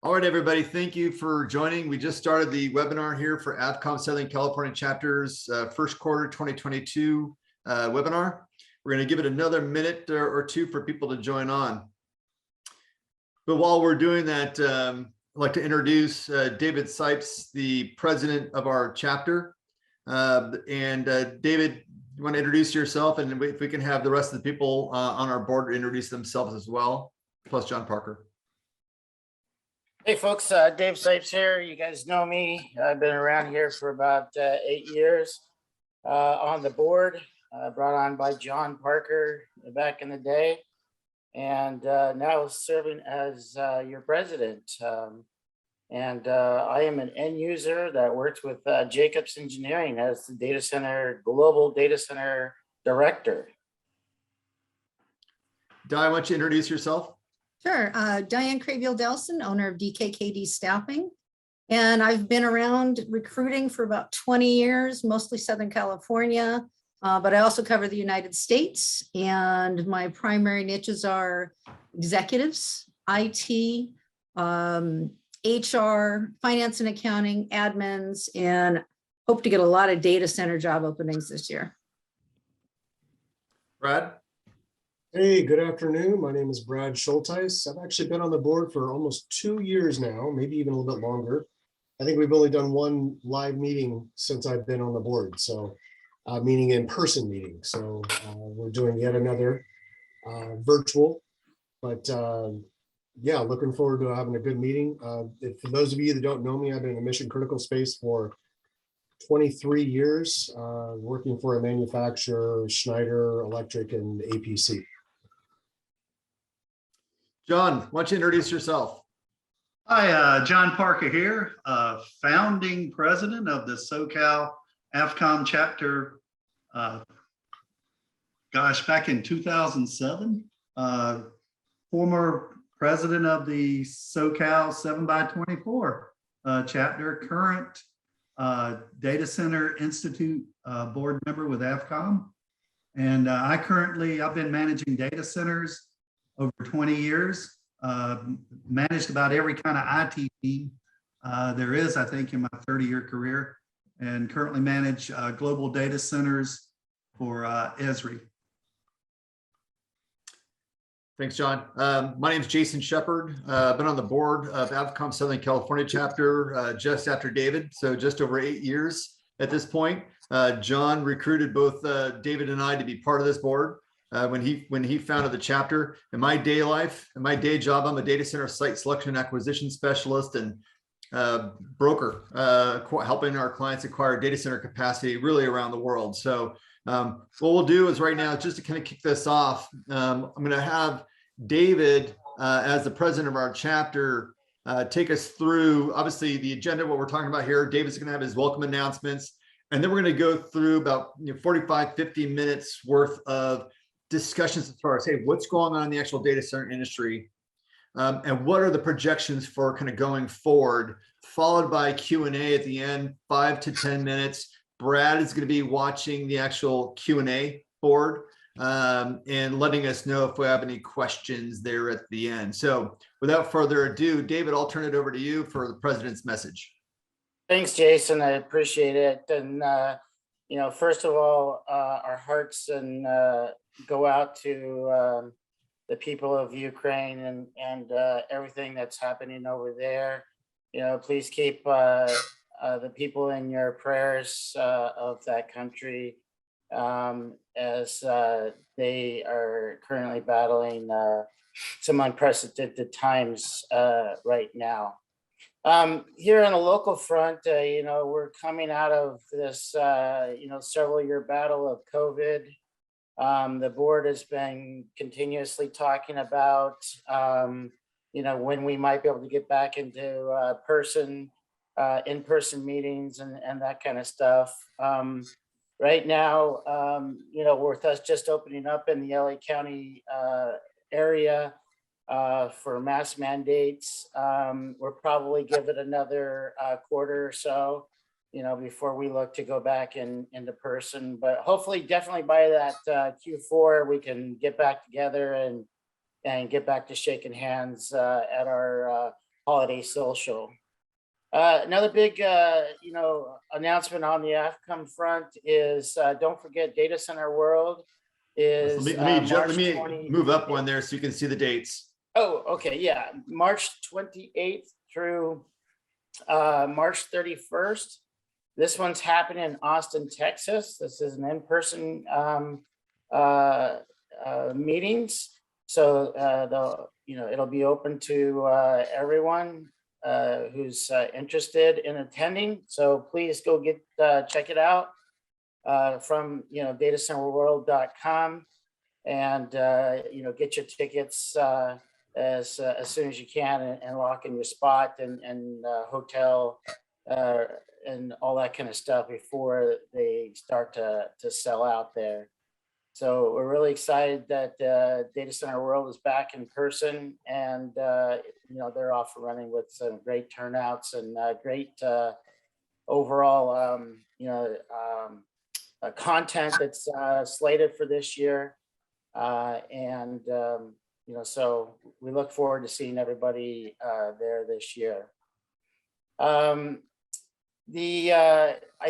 All right, everybody, thank you for joining. We just started the webinar here for AFCOM Southern California Chapter's first quarter 2022 webinar. We're going to give it another minute or two for people to join on. But while we're doing that, I'd like to introduce David Sipes, the president of our chapter. David, you want to introduce yourself, and if we can have the rest of the people on our board introduce themselves as well, plus John Parker. Hey folks, Dave Sipes here. You guys know me. I've been around here for about 8 years on the board, brought on by John Parker back in the day, and now serving as your president. I am an end user that works with Jacobs Engineering as the global data center director. Di, why don't you introduce yourself? Sure. Diane Craviel-Delson, owner of DKKD Staffing. And I've been around recruiting for about 20 years, mostly Southern California, but I also cover the United States. And my primary niches are executives, IT, HR, finance and accounting, admins, and hope to get a lot of data center job openings this year. Brad? Hey, good afternoon. My name is Brad Schulteis. I've actually been on the board for almost 2 years now, maybe even a little bit longer. I think we've only done one live meeting since I've been on the board, so meaning in-person meeting. So we're doing yet another virtual, but yeah, looking forward to having a good meeting. For those of you that don't know me, I've been in the mission critical space for 23 years, working for a manufacturer, Schneider Electric and APC. John, why don't you introduce yourself? Hi, John Parker here, founding president of the SoCal AFCOM chapter, back in 2007, former president of the SoCal 7x24 chapter, current Data Center Institute board member with AFCOM. And I've been managing data centers over 20 years, managed about every kind of IT team there is, I think, in my 30-year career, and currently manage global data centers for Esri. Thanks, John. My name is Jason Shepard. I've been on the board of AFCOM Southern California chapter just after David, so just over 8 years at this point. John recruited both David and I to be part of this board when he founded the chapter. In my day job, I'm a data center site selection and acquisition specialist and broker, helping our clients acquire data center capacity really around the world. So what we'll do is right now, just to kind of kick this off, I'm going to have David, as the president of our chapter, take us through, obviously, the agenda, what we're talking about here. David's going to have his welcome announcements, and then we're going to go through about 45, 50 minutes worth of discussions as far as, hey, what's going on in the actual data center industry, and what are the projections for kind of going forward, followed by Q&A at the end, 5 to 10 minutes. Brad is going to be watching the actual Q&A board and letting us know if we have any questions there at the end. So without further ado, David, I'll turn it over to you for the president's message. Thanks, Jason. I appreciate it. And first of all, our hearts go out to the people of Ukraine and everything that's happening over there. Please keep the people in your prayers of that country as they are currently battling some unprecedented times right now. Here on a local front, we're coming out of this, several-year battle of COVID. The board has been continuously talking about, when we might be able to get back into in-person meetings and that kind of stuff. Right now, with us just opening up in the LA County area for mask mandates, we'll probably give it another quarter or so, before we look to go back into person. But hopefully, definitely by that Q4, we can get back together and get back to shaking hands at our holiday social. Another big, announcement on the AFCOM front is don't forget Data Center World is Let me 20. move up one there so you can see the dates. Oh, okay, yeah, March 28th through March 31st. This one's happening in Austin, Texas. This is an in-person meetings. So it'll be open to everyone who's interested in attending. So please go check it out from datacenterworld.com and get your tickets as soon as you can and lock in your spot and hotel and all that kind of stuff before they start to sell out there. So we're really excited that Data Center World is back in person, and they're off and running with some great turnouts and great overall content that's slated for this year. So we look forward to seeing everybody there this year. I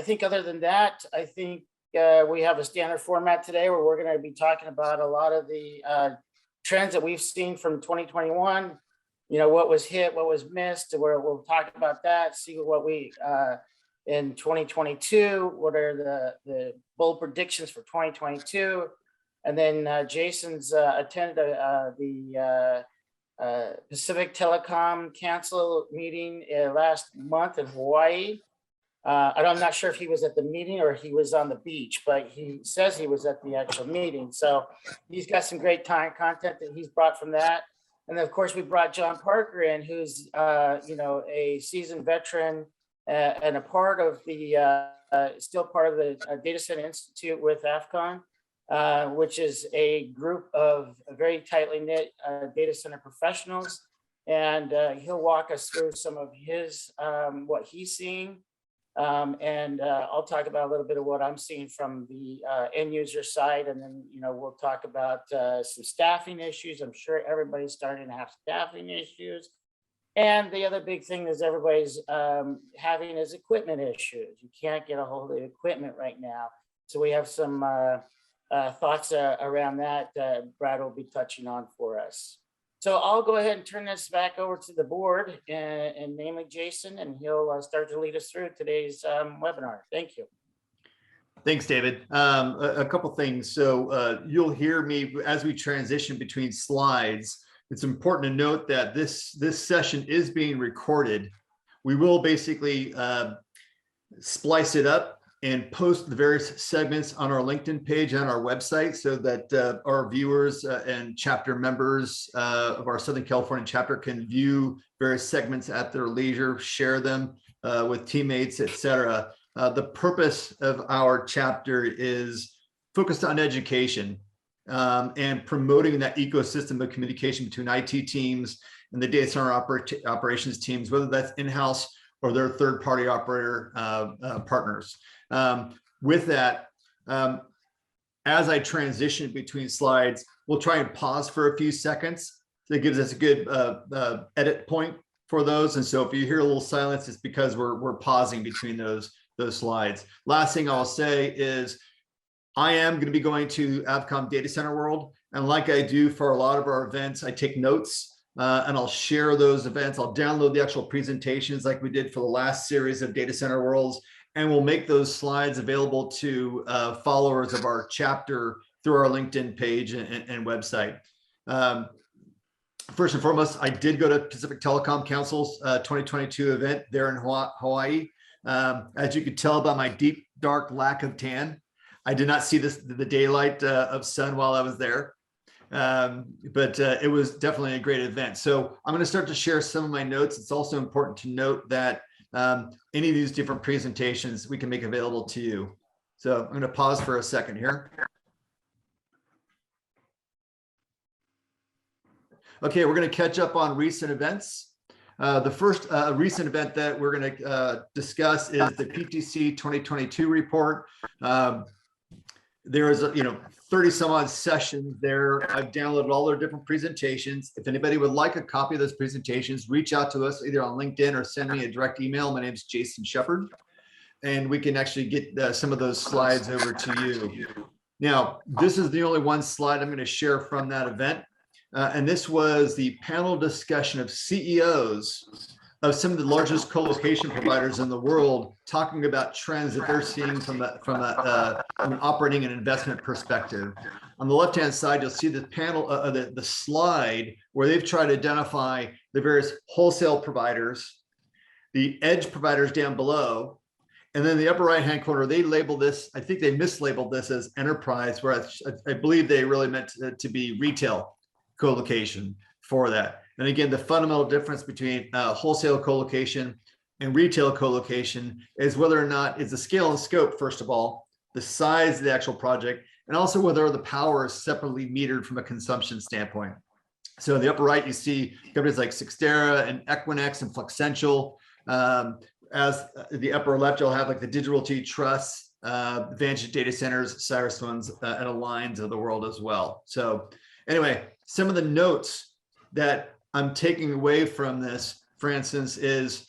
think other than that, I think we have a standard format today where we're going to be talking about a lot of the trends that we've seen from 2021, what was hit, what was missed, where we'll talk about that, see what we in 2022, what are the bold predictions for 2022. And then Jason's attended the Pacific Telecom Council meeting last month in Hawaii. I'm not sure if he was at the meeting or he was on the beach, but he says he was at the actual meeting. So he's got some great content that he's brought from that. And then of course we brought John Parker in, who's a seasoned veteran and a part of the still part of the Data Center Institute with AFCON, which is a group of very tightly knit data center professionals. And he'll walk us through some of his what he's seeing. And I'll talk about a little bit of what I'm seeing from the end user side. And then, we'll talk about some staffing issues. I'm sure everybody's starting to have staffing issues. And the other big thing is everybody's having is equipment issues. You can't get a hold of the equipment right now. So we have some thoughts around that Brad will be touching on for us. So I'll go ahead and turn this back over to the board and namely Jason, and he'll start to lead us through today's webinar. Thank you. Thanks, David. A couple things. So you'll hear me as we transition between slides. It's important to note that this session is being recorded. We will basically splice it up and post the various segments on our LinkedIn page and our website so that our viewers and chapter members of our Southern California chapter can view various segments at their leisure, share them with teammates, etc. The purpose of our chapter is focused on education and promoting that ecosystem of communication between IT teams and the data center operations teams, whether that's in-house or their third-party operator partners. With that, as I transition between slides, we'll try and pause for a few seconds. That gives us a good edit point for those. And so if you hear a little silence, it's because we're pausing between those slides. Last thing I'll say is I am going to be going to AFCOM Data Center World. And like I do for a lot of our events, I take notes and I'll share those events. I'll download the actual presentations like we did for the last series of Data Center Worlds. And we'll make those slides available to followers of our chapter through our LinkedIn page and website. First and foremost, I did go to Pacific Telecom Council's 2022 event there in Hawaii. As you could tell by my deep, dark lack of tan, I did not see the daylight of sun while I was there. But it was definitely a great event. So I'm going to start to share some of my notes. It's also important to note that any of these different presentations we can make available to you. So I'm going to pause for a second here. Okay, we're going to catch up on recent events. The first recent event that we're going to discuss is the PTC 2022 report. there is, 30 some odd sessions there. I've downloaded all their different presentations. If anybody would like a copy of those presentations, reach out to us either on LinkedIn or send me a direct email. My name is Jason Shepard, and we can actually get some of those slides over to you. Now, this is the only one slide I'm going to share from that event. And this was the panel discussion of CEOs of some of the largest co-location providers in the world, talking about trends that they're seeing from an operating and investment perspective. On the left-hand side, you'll see the panel, the slide where they've tried to identify the various wholesale providers, the edge providers down below, and then the upper right-hand corner, they label this, I think they mislabeled this as enterprise, where I believe they really meant to be retail co-location for that. And again, the fundamental difference between wholesale co-location and retail co-location is whether or not it's the scale and scope, first of all, the size of the actual project, and also whether the power is separately metered from a consumption standpoint. So in the upper right, you see companies like Cyxtera and Equinix and Flexential. As the upper left, you'll have like the Digital T Trust, Vantage Data Centers, CyrusOnes, and Aligns of the world as well. So anyway, some of the notes that I'm taking away from this, for instance, is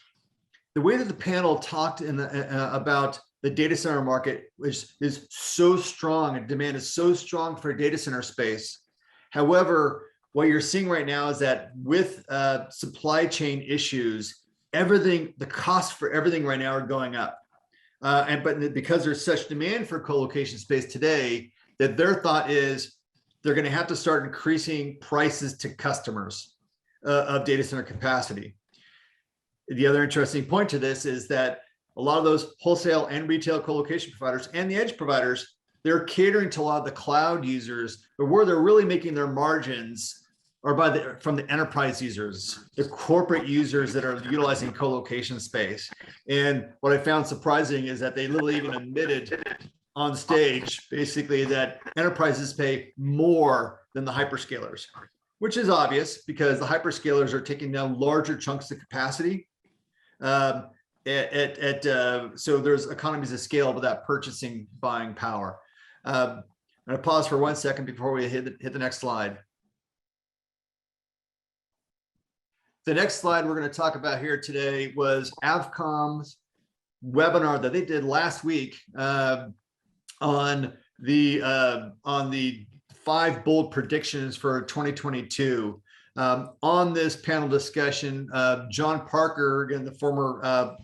the way that the panel talked about the data center market, which is so strong and demand is so strong for data center space. However, what you're seeing right now is that with supply chain issues, the costs for everything right now are going up. But because there's such demand for co-location space today, that their thought is they're going to have to start increasing prices to customers of data center capacity. The other interesting point to this is that a lot of those wholesale and retail co-location providers and the edge providers, they're catering to a lot of the cloud users, but where they're really making their margins are from the enterprise users, the corporate users that are utilizing co-location space. And what I found surprising is that they literally even admitted on stage, basically, that enterprises pay more than the hyperscalers, which is obvious because the hyperscalers are taking down larger chunks of capacity. So there's economies of scale with that purchasing buying power. I'm going to pause for 1 second before we hit the next slide. The next slide we're going to talk about here today was AFCOM's webinar that they did last week on the 5 bold predictions for 2022. On this panel discussion, John Parker, again, the former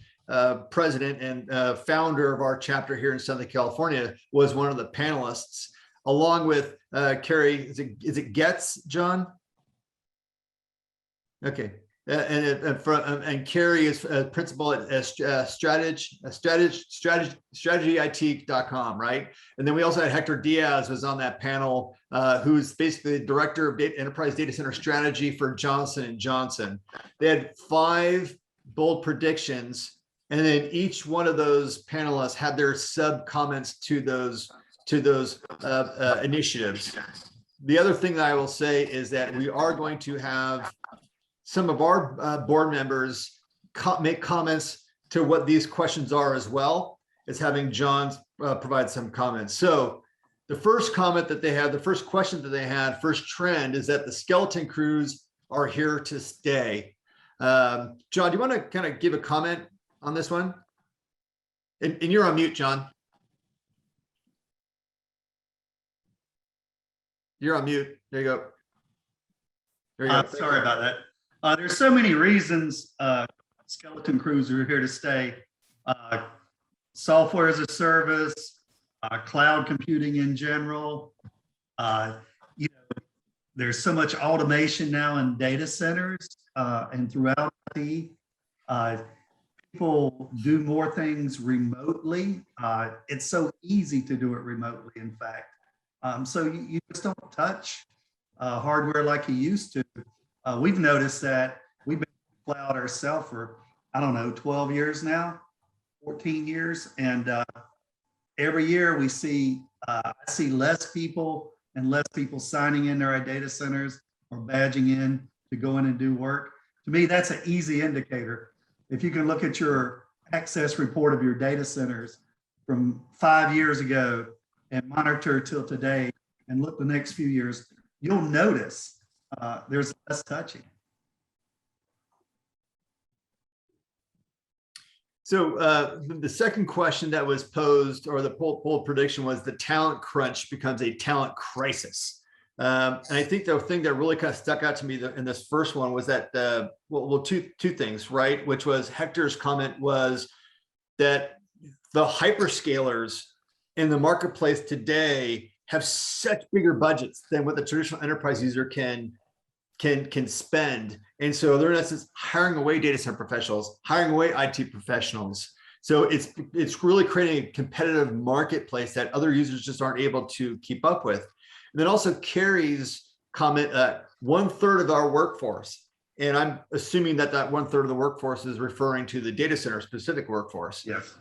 president and founder of our chapter here in Southern California, was one of the panelists, along with Carrie. Is it Getz, John? Okay. And Carrie is principal at strategyit.com, right? And then we also had Hector Diaz was on that panel, who's basically the director of enterprise data center strategy for Johnson & Johnson. They had 5 bold predictions, and then each one of those panelists had their sub comments to those initiatives. The other thing that I will say is that we are going to have some of our board members make comments to what these questions are, as well as having John provide some comments. So the first comment that they had, the first question that they had, first trend, is that the skeleton crews are here to stay. John, do you want to kind of give a comment on this one? And you're on mute, John. You're on mute. There you go. There you go. Sorry about that. There's so many reasons skeleton crews are here to stay. Software as a service, cloud computing in general. There's so much automation now in data centers and throughout IT. People do more things remotely. It's so easy to do it remotely, in fact. So you just don't touch hardware like you used to. We've noticed that we've been in the cloud ourselves for, 12 years now, 14 years. And every year we see, I see less people signing into our data centers or badging in to go in and do work. To me, that's an easy indicator. If you can look at your access report of your data centers from 5 years ago and monitor till today and look the next few years, you'll notice there's less touching. So the second question that was posed, or the poll prediction, was the talent crunch becomes a talent crisis. And I think the thing that really kind of stuck out to me in this first one was that, two things, right? Which was Hector's comment was that the hyperscalers in the marketplace today have such bigger budgets than what the traditional enterprise user can spend. And so they're in essence hiring away data center professionals, hiring away IT professionals. So it's really creating a competitive marketplace that other users just aren't able to keep up with. And then also Carrie's comment, 1/3 of our workforce, and I'm assuming that 1/3 of the workforce is referring to the data center specific workforce. Yes.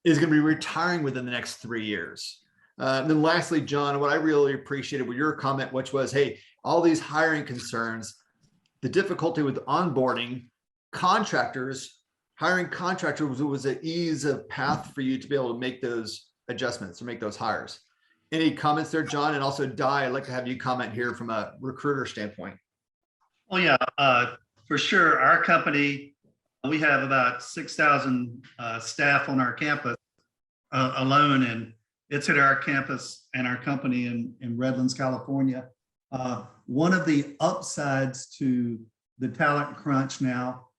Is going to be retiring within the next 3 years. And then lastly, John, what I really appreciated with your comment, which was, hey, all these hiring concerns, the difficulty with onboarding contractors, hiring contractors was an easy path for you to be able to make those adjustments or make those hires. Any comments there, John? And also, Di, I'd like to have you comment here from a recruiter standpoint. Oh yeah, for sure. Our company, we have about 6,000 staff on our campus alone, and it's at our campus and our company in Redlands, California. One of the upsides to the talent crunch now,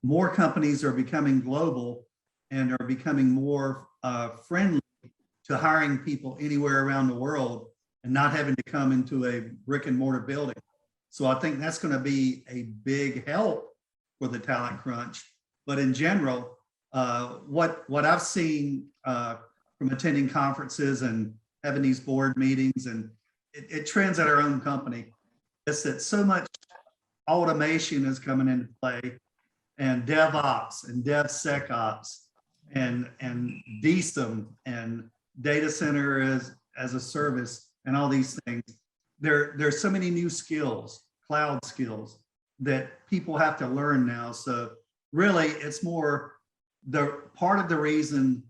more companies are becoming global and are becoming more friendly to hiring people anywhere around the world and not having to come into a brick and mortar building. So I think that's going to be a big help for the talent crunch. But in general, what I've seen from attending conferences and having these board meetings, and it trends at our own company, is that so much automation is coming into play, and DevOps and DevSecOps and DSIM and data center as a service and all these things. There's so many new skills, cloud skills, that people have to learn now. So really, it's more the part of the reason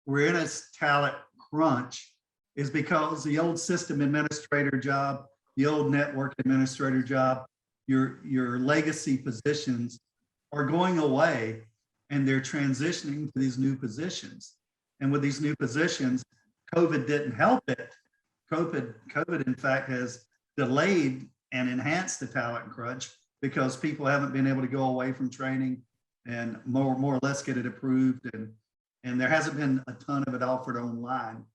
we're in a talent crunch is because the old system administrator job, the old network administrator job, your legacy positions are going away, and they're transitioning to these new positions. And with these new positions, COVID didn't help it. COVID in fact has delayed and enhanced the talent crunch because people haven't been able to go away from training and more or less get it approved. And there hasn't been a ton of it offered online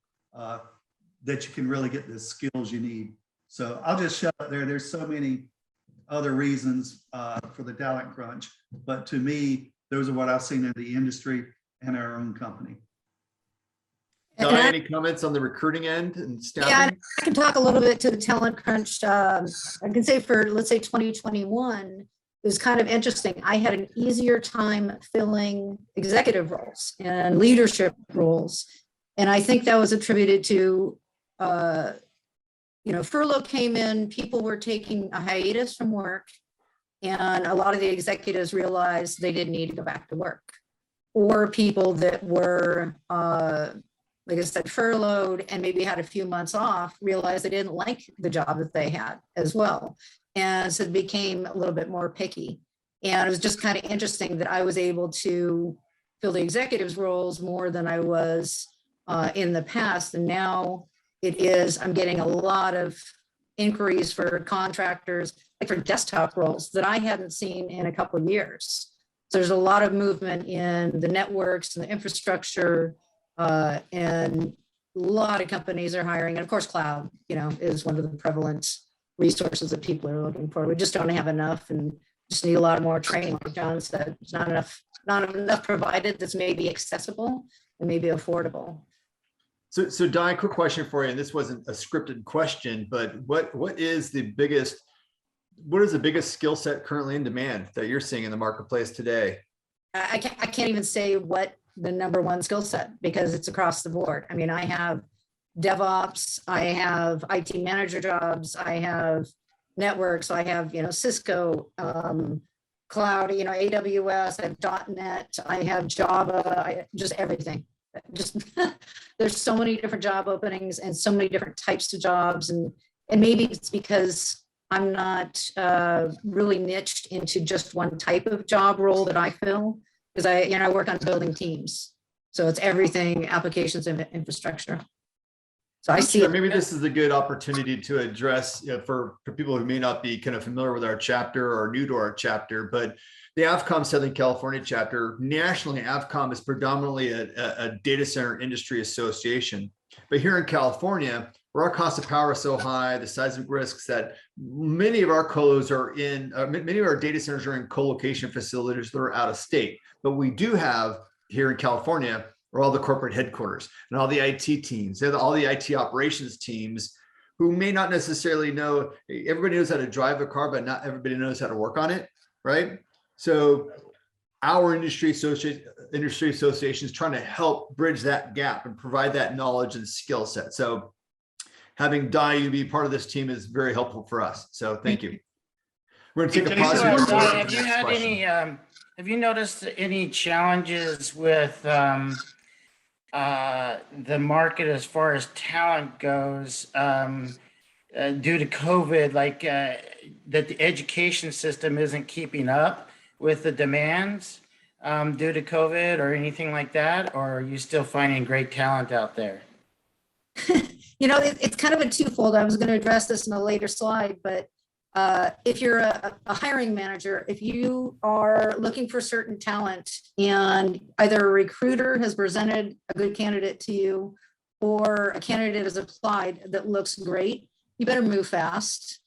that you can really get the skills you need. So I'll just shut up there. There's so many other reasons for the talent crunch, but to me, those are what I've seen in the industry and our own company. Don, any comments on the recruiting end and staffing? Yeah, I can talk a little bit to the talent crunch. I can say for, let's say 2021, it was kind of interesting. I had an easier time filling executive roles and leadership roles. And I think that was attributed to, furlough came in, people were taking a hiatus from work, and a lot of the executives realized they didn't need to go back to work. Or people that were, like I said, furloughed and maybe had a few months off, realized they didn't like the job that they had as well. And so it became a little bit more picky. And it was just kind of interesting that I was able to fill the executives roles more than I was in the past. And now I'm getting a lot of inquiries for contractors, like for desktop roles that I hadn't seen in a couple of years. So there's a lot of movement in the networks and the infrastructure, and a lot of companies are hiring. And of course, cloud, is one of the prevalent resources that people are looking for. We just don't have enough, and just need a lot more training. Like John said, there's not enough provided that's maybe accessible and maybe affordable. So Di, quick question for you, and this wasn't a scripted question, but what is the biggest skill set currently in demand that you're seeing in the marketplace today? I can't even say what the number one skill set, because it's across the board. I mean, I have DevOps, I have IT manager jobs, I have networks, I have, Cisco, cloud, AWS, I have .NET, I have Java, just everything. just, there's so many different job openings and so many different types of jobs. And maybe it's because I'm not really niched into just one type of job role that I fill, because I work on building teams. So it's everything, applications and infrastructure. So I see Sure, maybe this is a good opportunity to address, for people who may not be kind of familiar with our chapter or new to our chapter, but the AFCOM Southern California chapter, nationally, AFCOM is predominantly a data center industry association. But here in California, where our cost of power is so high, the seismic risks, that many of our colos are in, many of our data centers are in co-location facilities that are out of state. But we do have here in California, or all the corporate headquarters and all the IT teams, all the IT operations teams, who may not necessarily know. Everybody knows how to drive a car, but not everybody knows how to work on it, right? So our industry association is trying to help bridge that gap and provide that knowledge and skill set. So having Di be part of this team is very helpful for us. So thank you. We're going to take a pause. Jason, Here. Have you had any, have you noticed any challenges with the market as far as talent goes due to COVID, like that the education system isn't keeping up with the demands due to COVID or anything like that? Or are you still finding great talent out there? It's kind of a twofold. I was going to address this in a later slide, but if you're a hiring manager, if you are looking for certain talent and either a recruiter has presented a good candidate to you or a candidate has applied that looks great, you better move fast,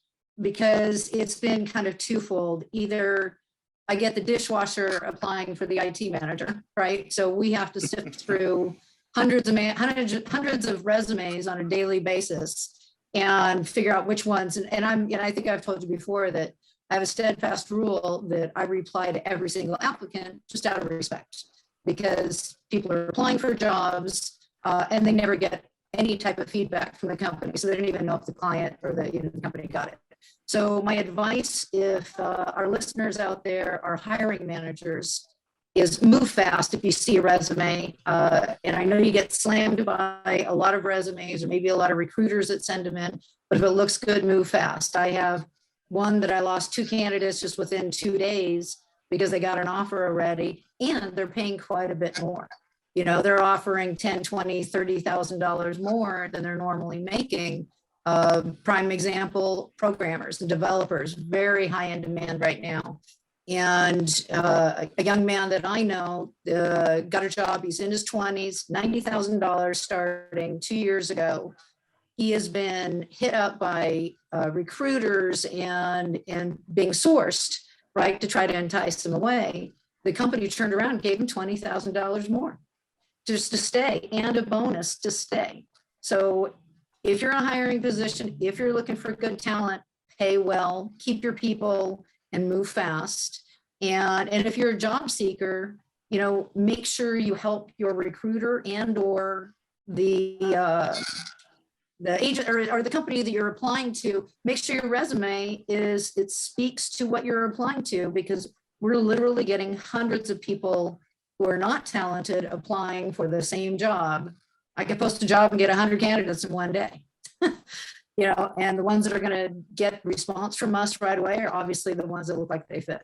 because it's been kind of twofold. Either I get the dishwasher applying for the IT manager, right? So we have to sift through hundreds of resumes on a daily basis and figure out which ones. And I think I've told you before that I have a steadfast rule that I reply to every single applicant just out of respect, because people are applying for jobs and they never get any type of feedback from the company. So they don't even know if the client or the company got it. So my advice, if our listeners out there are hiring managers, is move fast if you see a resume. And I know you get slammed by a lot of resumes or maybe a lot of recruiters that send them in, but if it looks good, move fast. I have one that I lost 2 candidates just within 2 days because they got an offer already and they're paying quite a bit more. They're offering $10,000, $20,000, $30,000 more than they're normally making. Prime example, programmers and developers, very high in demand right now. And a young man that I know got a job. He's in his 20s, $90,000 starting 2 years ago. He has been hit up by recruiters and being sourced, right, to try to entice him away. The company turned around and gave him $20,000 more just to stay, and a bonus to stay. So if you're in a hiring position, if you're looking for good talent, pay well, keep your people, and move fast. And if you're a job seeker, make sure you help your recruiter and or the agent or the company that you're applying to. Make sure your resume speaks to what you're applying to, because we're literally getting hundreds of people who are not talented applying for the same job. I can post a job and get 100 candidates in one day. And the ones that are going to get response from us right away are obviously the ones that look like they fit.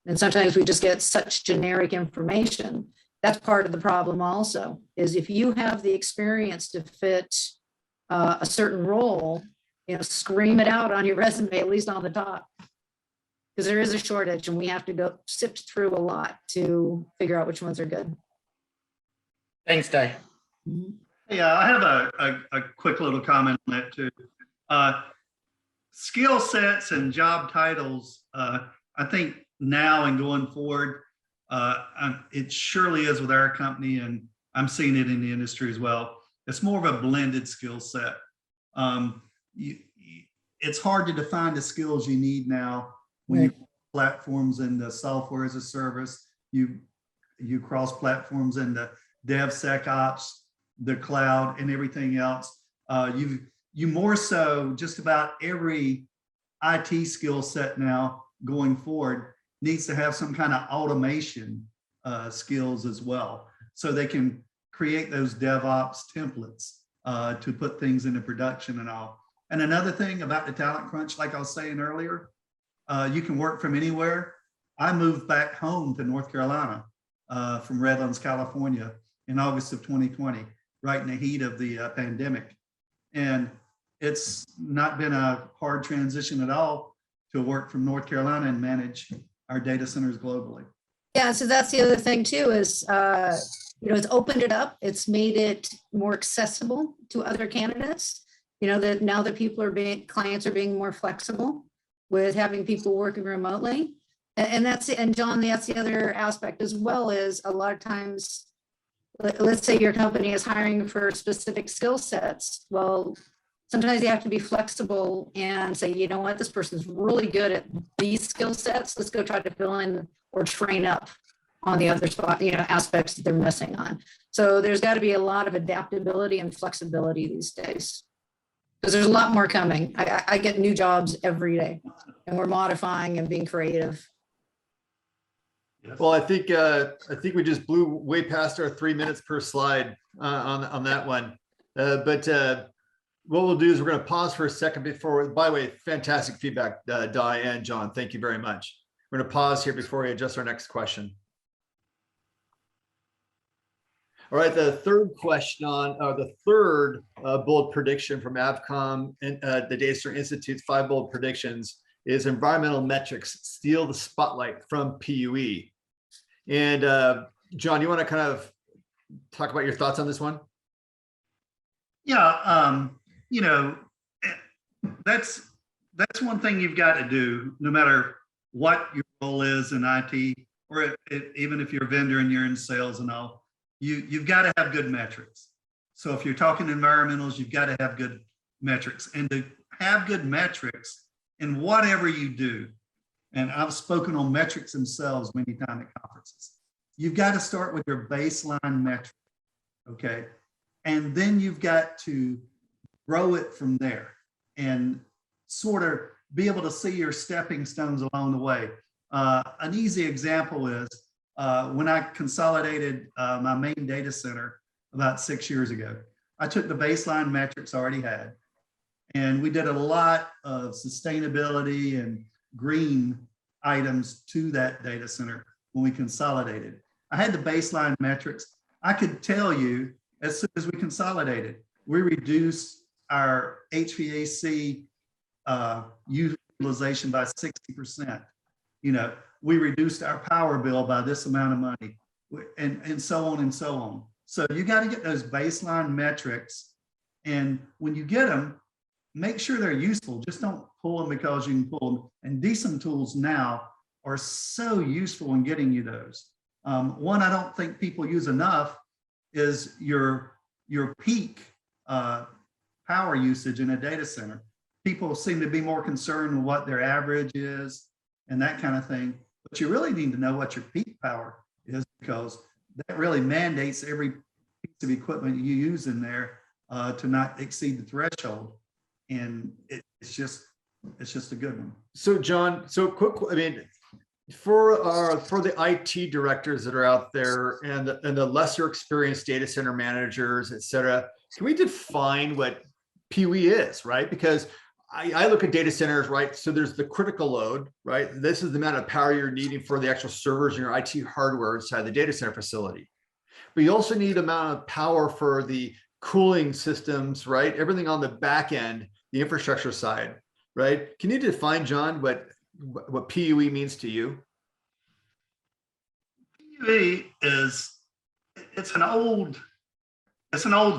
And sometimes we just get such generic information. That's part of the problem also, is if you have the experience to fit a certain role, scream it out on your resume, at least on the top, because there is a shortage and we have to go sift through a lot to figure out which ones are good. Thanks, Di. Yeah, I have a quick little comment on that too. Skill sets and job titles, I think now and going forward, it surely is with our company, and I'm seeing it in the industry as well. It's more of a blended skill set. It's hard to define the skills you need now when you platforms and the software as a service, you cross platforms and the DevSecOps, the cloud, and everything else. You more so just about every IT skill set now going forward needs to have some kind of automation skills as well, so they can create those DevOps templates to put things into production and all. And another thing about the talent crunch, like I was saying earlier, you can work from anywhere. I moved back home to North Carolina from Redlands, California in August of 2020, right in the heat of the pandemic. And it's not been a hard transition at all to work from North Carolina and manage our data centers globally. Yeah, so that's the other thing too, is, it's opened it up. It's made it more accessible to other candidates. That now that clients are being more flexible with having people working remotely. And John, that's the other aspect as well, is a lot of times, let's say your company is hiring for specific skill sets. Well, sometimes you have to be flexible and say, you know what, this person's really good at these skill sets. Let's go try to fill in or train up on the other spot, aspects that they're missing on. So there's got to be a lot of adaptability and flexibility these days, because there's a lot more coming. I get new jobs every day, and we're modifying and being creative. Well, I think we just blew way past our 3 minutes per slide on that one. But what we'll do is we're going to pause for a second before. By the way, fantastic feedback, Di and John. Thank you very much. We're going to pause here before we adjust our next question. All right, the third question the third bold prediction from AFCOM and the Data Center Institute's 5 bold predictions is environmental metrics steal the spotlight from PUE. And John, you want to kind of talk about your thoughts on this one? Yeah, that's one thing you've got to do, no matter what your role is in IT, or even if you're a vendor and you're in sales and all. You've got to have good metrics. So if you're talking environmentals, you've got to have good metrics. And to have good metrics in whatever you do, and I've spoken on metrics themselves many times at conferences, you've got to start with your baseline metric, okay? And then you've got to grow it from there and sort of be able to see your stepping stones along the way. An easy example is, when I consolidated my main data center about 6 years ago, I took the baseline metrics I already had, and we did a lot of sustainability and green items to that data center when we consolidated. I had the baseline metrics. I could tell you, as soon as we consolidated, we reduced our HVAC utilization by 60%. We reduced our power bill by this amount of money, and so on and so on. So you got to get those baseline metrics, and when you get them, make sure they're useful. Just don't pull them because you can pull them. And decent tools now are so useful in getting you those. One I don't think people use enough is your peak power usage in a data center. People seem to be more concerned with what their average is and that kind of thing. But you really need to know what your peak power is, because that really mandates every piece of equipment you use in there to not exceed the threshold. And it's just a good one. So John, for the IT directors that are out there and the lesser experienced data center managers, et cetera, can we define what PUE is, right? Because I look at data centers, right? So there's the critical load, right? This is the amount of power you're needing for the actual servers and your IT hardware inside the data center facility. But you also need amount of power for the cooling systems, right? Everything on the back end, the infrastructure side, right? Can you define, John, what PUE means to you? PUE it's an old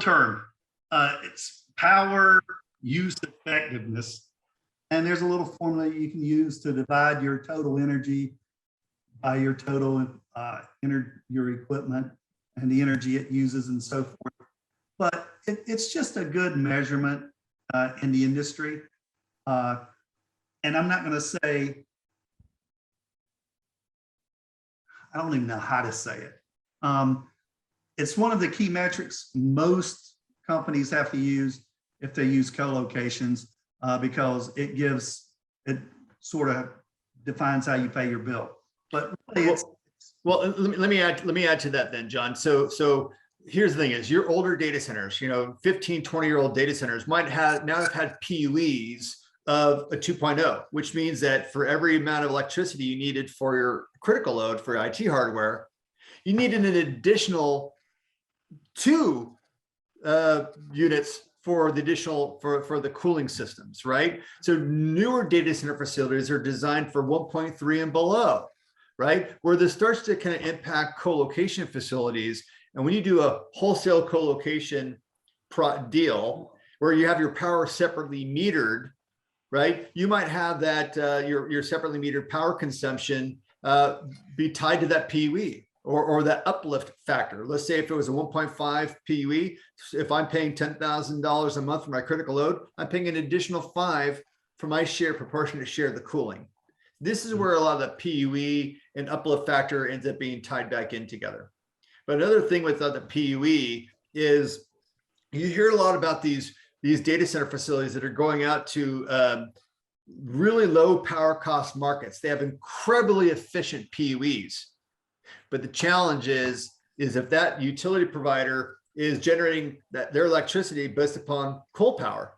term. It's power use effectiveness, and there's a little formula you can use to divide your total energy by your total your equipment and the energy it uses and so forth. But it's just a good measurement in the industry. And I'm not going to say, I don't even know how to say it. It's one of the key metrics most companies have to use if they use co-locations, because it sort of defines how you pay your bill. But really well, let me add to that then, John. So here's the thing is your older data centers, 15, 20-year-old data centers might have had PUEs of a 2.0, which means that for every amount of electricity you needed for your critical load for IT hardware, you needed an additional 2 units for the additional for the cooling systems, right? So newer data center facilities are designed for 1.3 and below, right? Where this starts to kind of impact co-location facilities. And when you do a wholesale co-location deal where you have your power separately metered, right? You might have that your separately metered power consumption be tied to that PUE or that uplift factor. Let's say if it was a 1.5 PUE, if I'm paying $10,000 a month for my critical load, I'm paying an additional 5 for my share proportionate share of the cooling. This is where a lot of the PUE and uplift factor ends up being tied back in together. But another thing with the PUE is you hear a lot about these data center facilities that are going out to really low power cost markets. They have incredibly efficient PUEs. But the challenge is if that utility provider is generating their electricity based upon coal power,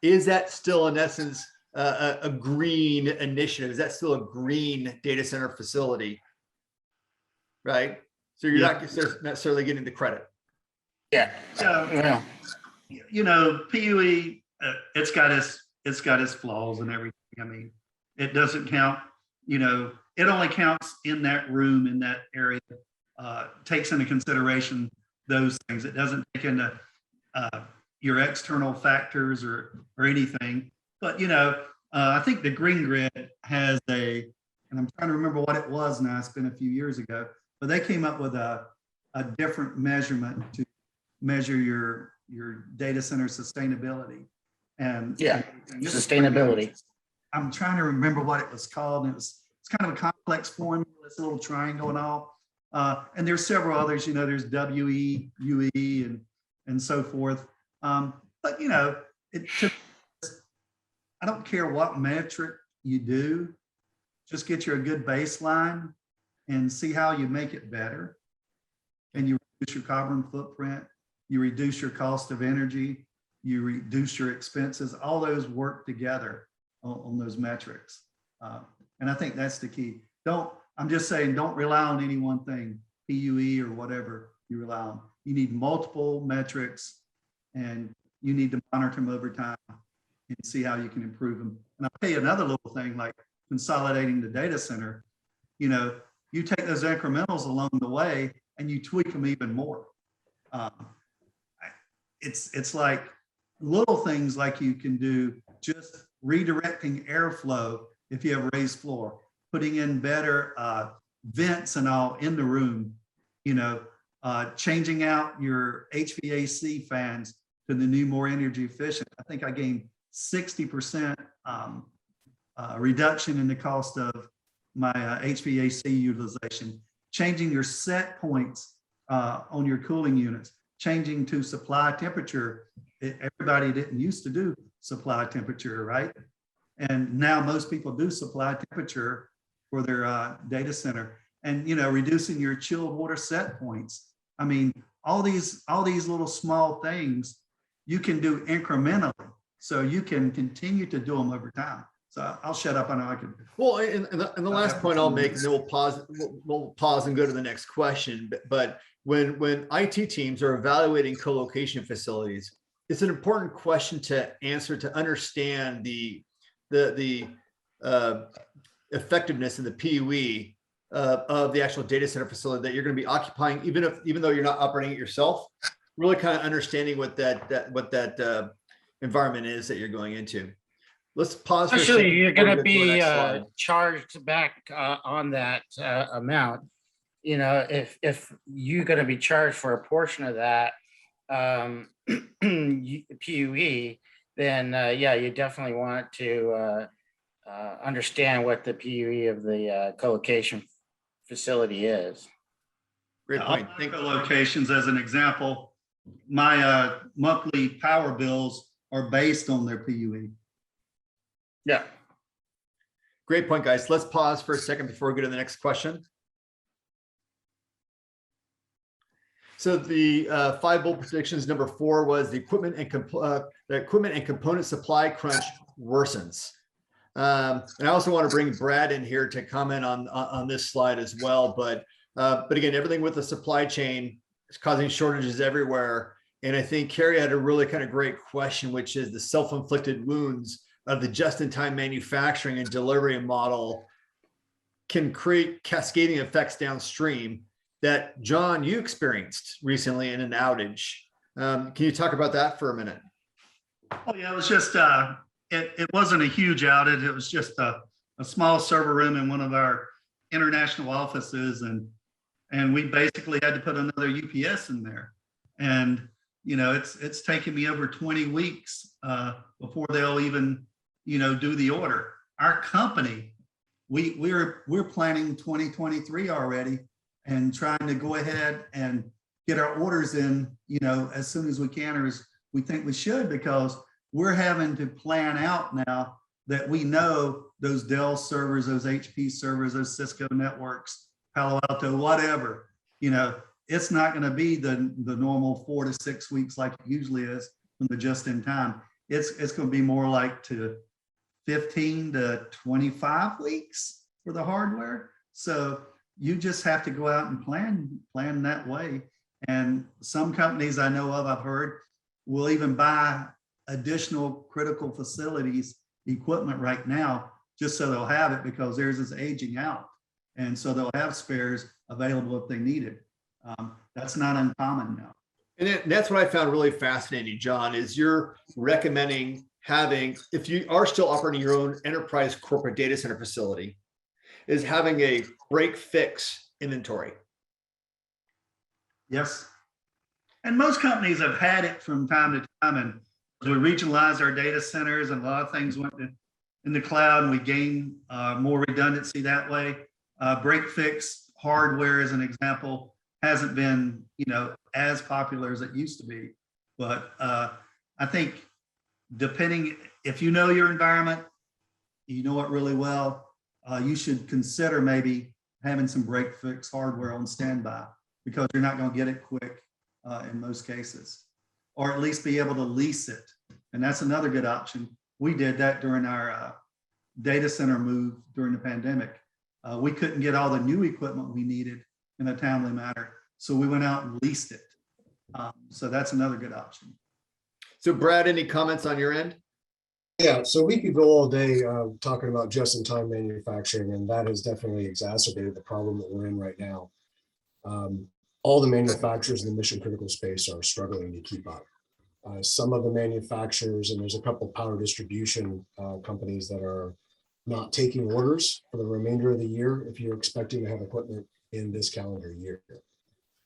is that still in essence a green initiative? Is that still a green data center facility? Right. So you're not necessarily getting the credit. Yeah. So, PUE, it's got its flaws and everything. I mean, it doesn't count, it only counts in that room, in that area, takes into consideration those things. It doesn't take into your external factors or anything. But, I think the Green Grid has and I'm trying to remember what it was now, it's been a few years ago, but they came up with a different measurement to measure your data center sustainability. And sustainability. I'm trying to remember what it was called. And it's kind of a complex formula. It's a little triangle and all. And there's several others, there's WE, UE, and so forth. But I don't care what metric you do, just get you a good baseline and see how you make it better. And you reduce your carbon footprint, you reduce your cost of energy, you reduce your expenses, all those work together on those metrics. And I think that's the key. I'm just saying, don't rely on any one thing, PUE or whatever you rely on. You need multiple metrics and you need to monitor them over time and see how you can improve them. And I'll tell you another little thing, like consolidating the data center, you take those incrementals along the way and you tweak them even more. It's like little things like you can do, just redirecting airflow if you have a raised floor, putting in better vents and all in the room, changing out your HVAC fans to the new, more energy efficient. I think I gained 60% reduction in the cost of my HVAC utilization. Changing your set points on your cooling units, changing to supply temperature. Everybody didn't used to do supply temperature, right? And now most people do supply temperature for their data center, and reducing your chilled water set points. I mean, all these little small things you can do incrementally, so you can continue to do them over time. So I'll shut up. I know I can. Well, and the last point I'll make, and then we'll pause and go to the next question. But when IT teams are evaluating co-location facilities, it's an important question to answer to understand the effectiveness of the PUE of the actual data center facility that you're going to be occupying, even though you're not operating it yourself. Really kind of understanding what that environment is that you're going into. Let's pause. Actually, you're going to be charged back on that amount. If you're going to be charged for a portion of that PUE, then you definitely want to understand what the PUE of the co-location facility is. Great point. Co-locations, as an example, my monthly power bills are based on their PUE. Yeah. Great point, guys. Let's pause for a second before we go to the next question. So the 5 bold predictions, number 4 was the equipment and component supply crunch worsens. And I also want to bring Brad in here to comment on this slide as well. But again, everything with the supply chain is causing shortages everywhere. And I think Carrie had a really kind of great question, which is the self-inflicted wounds of the just-in-time manufacturing and delivery model can create cascading effects downstream that, John, you experienced recently in an outage. Can you talk about that for a minute? Oh, yeah, it was just, it wasn't a huge outage. It was just a small server room in one of our international offices. And we basically had to put another UPS in there. And, you know, it's taken me over 20 weeks before they'll even, you know, do the order. Our company, we're planning 2023 already and trying to go ahead and get our orders in, you know, as soon as we can, or as we think we should, because we're having to plan out now that we know those Dell servers, those HP servers, those Cisco networks, Palo Alto, whatever, you know, it's not going to be the normal 4 to 6 weeks like it usually is from the just in time. It's going to be more like to 15 to 25 weeks for the hardware. So you just have to go out and plan that way. And some companies I know of, I've heard, will even buy additional critical facilities equipment right now, just so they'll have it, because theirs is aging out. And so they'll have spares available if they need it. That's not uncommon now. And that's what I found really fascinating, John, is you're recommending having, if you are still operating your own enterprise corporate data center facility, is having a break fix inventory. Yes. And most companies have had it from time to time. And as we regionalized our data centers and a lot of things went in the cloud, and we gained more redundancy that way. Break fix hardware, as an example, hasn't been, you know, as popular as it used to be. But I think depending, if you know your environment, you know it really well, you should consider maybe having some break fix hardware on standby, because you're not going to get it quick in most cases, or at least be able to lease it. And that's another good option. We did that during our data center move during the pandemic. We couldn't get all the new equipment we needed in a timely manner, so we went out and leased it. So that's another good option. So Brad, any comments on your end? Yeah, so we could go all day talking about just-in-time manufacturing, and that has definitely exacerbated the problem that we're in right now. All the manufacturers in the mission-critical space are struggling to keep up. Some of the manufacturers, and there's a couple of power distribution companies that are not taking orders for the remainder of the year if you're expecting to have equipment in this calendar year.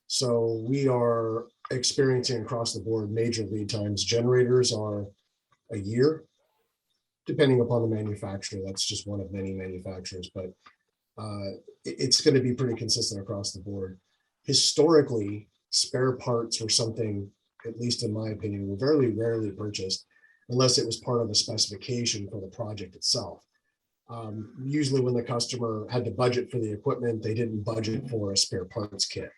So we are experiencing across the board major lead times. Generators are a year, depending upon the manufacturer. That's just one of many manufacturers, but it's going to be pretty consistent across the board. Historically, spare parts were something, at least in my opinion, were very rarely purchased unless it was part of a specification for the project itself. Usually when the customer had to budget for the equipment, they didn't budget for a spare parts kit.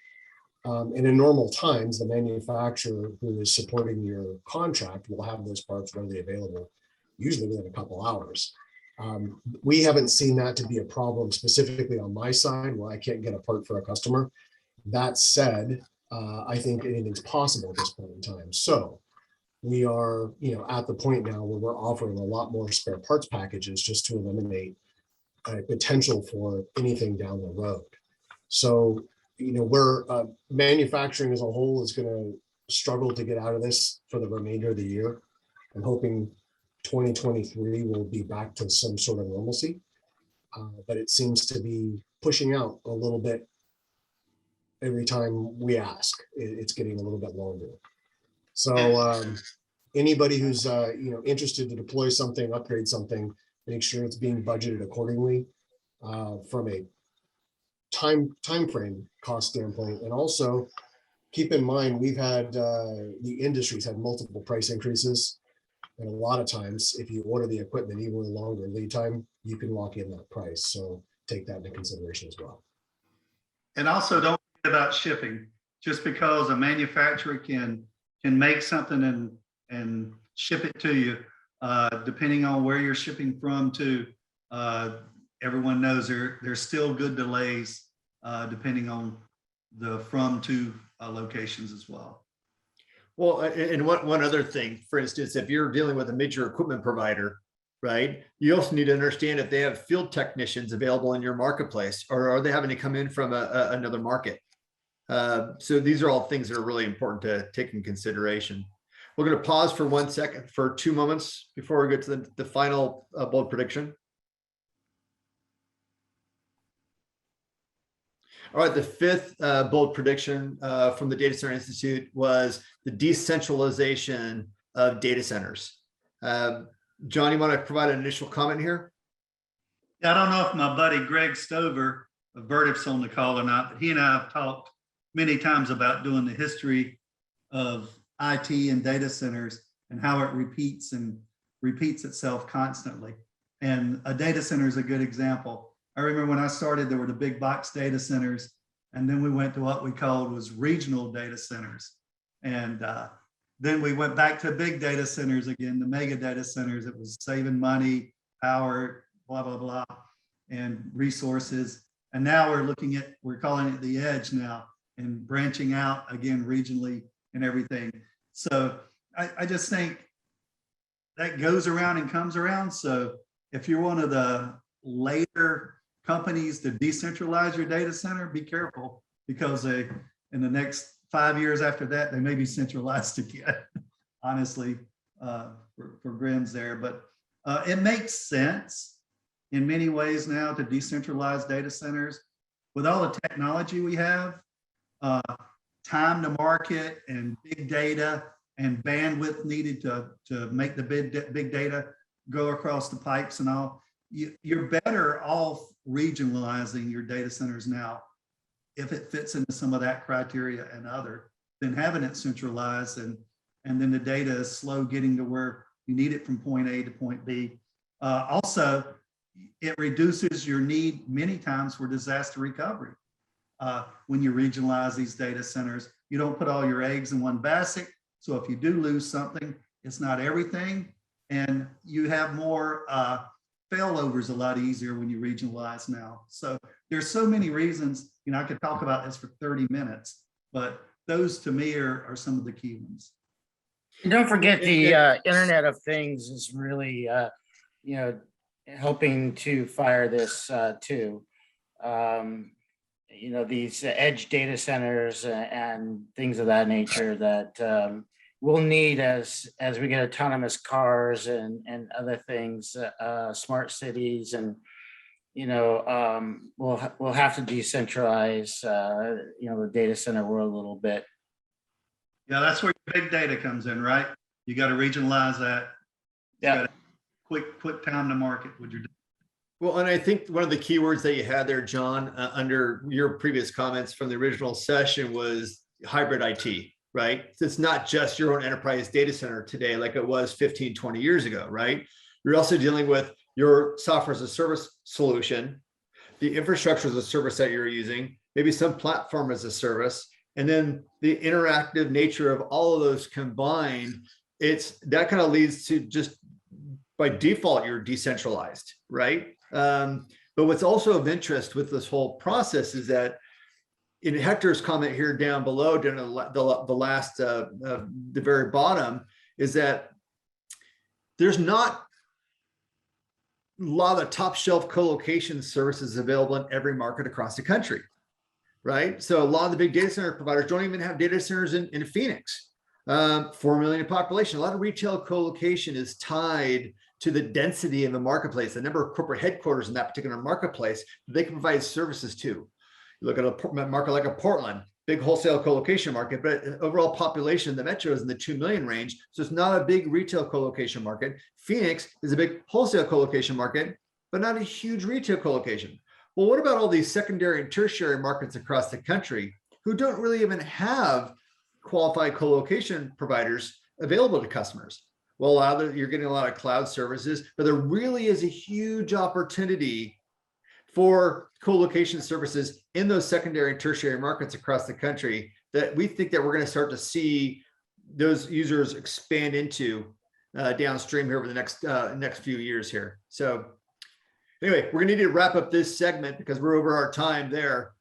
And in normal times, the manufacturer who is supporting your contract will have those parts readily available, usually within a couple hours. We haven't seen that to be a problem specifically on my side where I can't get a part for a customer. That said, I think anything's possible at this point in time. So we are, you know, at the point now where we're offering a lot more spare parts packages just to eliminate potential for anything down the road. So, you know, we're manufacturing as a whole is going to struggle to get out of this for the remainder of the year. I'm hoping 2023 will be back to some sort of normalcy, but it seems to be pushing out a little bit every time we ask. It's getting a little bit longer. So anybody who's you know, interested to deploy something, upgrade something, make sure it's being budgeted accordingly from a time frame cost standpoint. And also keep in mind, we've had the industry's had multiple price increases. And a lot of times, if you order the equipment, even with a longer lead time, you can lock in that price. So take that into consideration as well. And also don't forget about shipping. just because a manufacturer can make something and ship it to you, depending on where you're shipping from to, everyone knows there's still good delays depending on the from to locations as well. Well, and one other thing, for instance, if you're dealing with a major equipment provider, right, you also need to understand if they have field technicians available in your marketplace, or are they having to come in from another market? So these are all things that are really important to take in consideration. We're going to pause for 1 second, for 2 moments before we get to the final bold prediction. All right, the fifth bold prediction from the Data Center Institute was the decentralization of data centers. John, you want to provide an initial comment here? Yeah, I don't know if my buddy Greg Stover of Vertif's on the call or not, but he and I have talked many times about doing the history of IT and data centers and how it repeats itself constantly. And a data center is a good example. I remember when I started, there were the big box data centers, and then we went to what we called was regional data centers. And then we went back to big data centers again, the mega data centers. It was saving money, power, blah, blah, blah, and resources. And now we're calling it the edge now, and branching out again regionally and everything. So I just think that goes around and comes around. So if you're one of the later companies to decentralize your data center, be careful, because in the next 5 years after that, they may be centralized again, honestly, for grins there. But it makes sense in many ways now to decentralize data centers. With all the technology we have, time to market and big data and bandwidth needed to make the big data go across the pipes and all, you're better off regionalizing your data centers now, if it fits into some of that criteria and other, than having it centralized and then the data is slow getting to where you need it from point A to point B. Also, it reduces your need many times for disaster recovery. When you regionalize these data centers, you don't put all your eggs in one basket. So if you do lose something, it's not everything. And you have more failovers a lot easier when you regionalize now. So there's so many reasons, I could talk about this for 30 minutes, but those to me are some of the key ones. And don't forget the Internet of Things is really, helping to fire this too. These edge data centers and things of that nature that we'll need as we get autonomous cars and other things, smart cities, and we'll have to decentralize the data center world a little bit. Yeah, that's where big data comes in, right? You got to regionalize that. Yeah. Quick time to market with your. Well, and I think one of the key words that you had there, John, under your previous comments from the original session was hybrid IT, right? It's not just your own enterprise data center today like it was 15, 20 years ago, right? You're also dealing with your software as a service solution, the infrastructure as a service that you're using, maybe some platform as a service, and then the interactive nature of all of those combined. That kind of leads to just by default, you're decentralized, right? But what's also of interest with this whole process is that in Hector's comment here down below, down the last, the very bottom, is that there's not a lot of top shelf co-location services available in every market across the country, right? So a lot of the big data center providers don't even have data centers in Phoenix. 4 million in population. A lot of retail co-location is tied to the density in the marketplace, the number of corporate headquarters in that particular marketplace that they can provide services to. You look at a market like a Portland, big wholesale co-location market, but overall population in the metro is in the 2 million range. So it's not a big retail co-location market. Phoenix is a big wholesale co-location market, but not a huge retail co-location. Well, what about all these secondary and tertiary markets across the country who don't really even have qualified co-location providers available to customers? Well, you're getting a lot of cloud services, but there really is a huge opportunity for co-location services in those secondary and tertiary markets across the country that we think that we're going to start to see those users expand into downstream here over the next few years here. So anyway, we're gonna need to wrap up this segment because we're over our time there.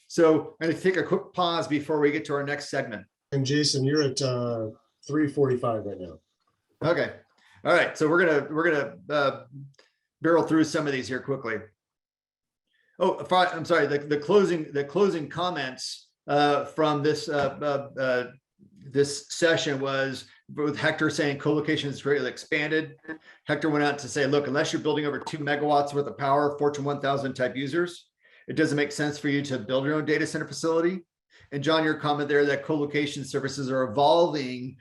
So I'm gonna take a quick pause before we get to our next segment. And Jason, you're at 3:45 right now. Okay. All right. So we're gonna barrel through some of these here quickly. Oh, I'm sorry. The closing comments from this this session was with Hector saying co-location is greatly expanded. Hector went out to say, look, unless you're building over 2 megawatts worth of power, Fortune 1000 type users, it doesn't make sense for you to build your own data center facility. And John, your comment there that co-location services are evolving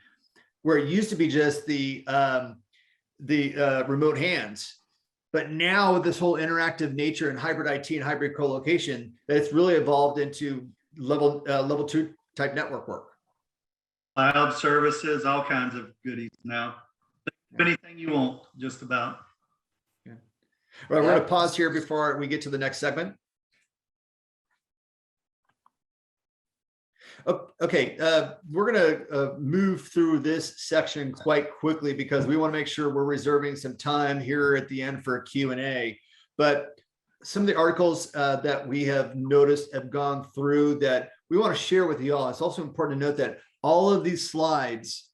where it used to be just the remote hands. But now with this whole interactive nature and hybrid IT and hybrid co-location, that it's really evolved into level 2 type network work. Cloud services, all kinds of goodies now. Anything you want, just about. Yeah. All right, we're going to pause here before we get to the next segment. Okay, we're going to move through this section quite quickly because we want to make sure we're reserving some time here at the end for a Q&A. But some of the articles that we have noticed have gone through that we want to share with you all. It's also important to note that all of these slides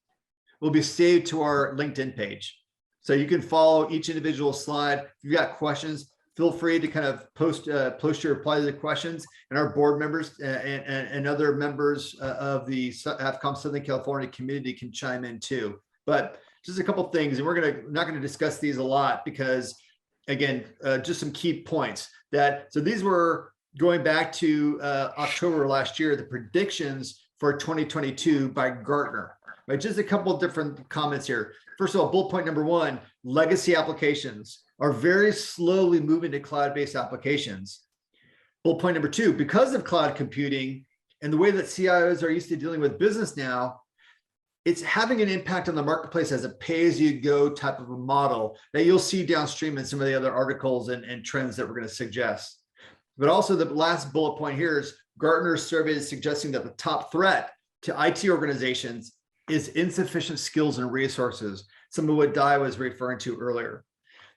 will be saved to our LinkedIn page. So you can follow each individual slide. If you've got questions, feel free to kind of post your reply to the questions, and our board members and other members of the AFCOM Southern California community can chime in too. But just a couple things, and we're not going to discuss these a lot because, again, just some key points. So these were going back to October last year, the predictions for 2022 by Gartner. Right, just a couple of different comments here. First of all, bullet point number 1, legacy applications are very slowly moving to cloud-based applications. Bullet point number 2, because of cloud computing and the way that CIOs are used to dealing with business now, it's having an impact on the marketplace as a pay-as-you-go type of a model that you'll see downstream in some of the other articles and trends that we're going to suggest. But also the last bullet point here is Gartner's survey is suggesting that the top threat to IT organizations is insufficient skills and resources, some of what Di was referring to earlier.